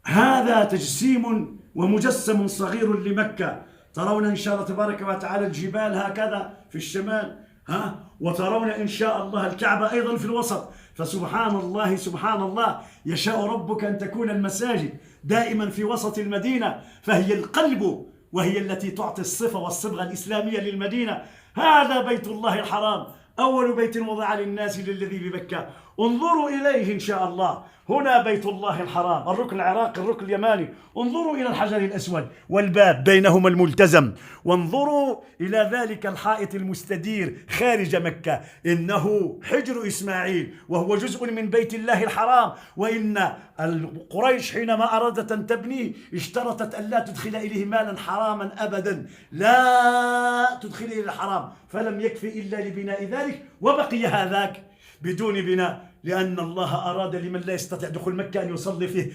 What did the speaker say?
هذا تجسيم ومجسم صغير لمكة. ترون إن شاء الله تبارك وتعالى الجبال هكذا في الشمال، وترون إن شاء الله الكعبة أيضا في الوسط. فسبحان الله سبحان الله، يشاء ربك أن تكون المساجد دائما في وسط المدينة، فهي القلب وهي التي تعطي الصفة والصبغة الإسلامية للمدينة. هذا بيت الله الحرام، أول بيت وضع للناس للذي بمكة. انظروا إليه إن شاء الله. هنا بيت الله الحرام، الركن العراقي، الركن اليماني. انظروا إلى الحجر الأسود والباب بينهما الملتزم، وانظروا إلى ذلك الحائط المستدير خارج مكة، إنه حجر إسماعيل وهو جزء من بيت الله الحرام. وإن قريش حينما أرادت أن تبنيه اشترطت أن لا تدخل إليه مالا حراما أبدا، لا تدخل إليه الحرام، فلم يكفي إلا لبناء ذلك، وبقي هذاك بدون بناء، لأن الله أراد لمن لا يستطيع دخول مكة أن يصلي فيه.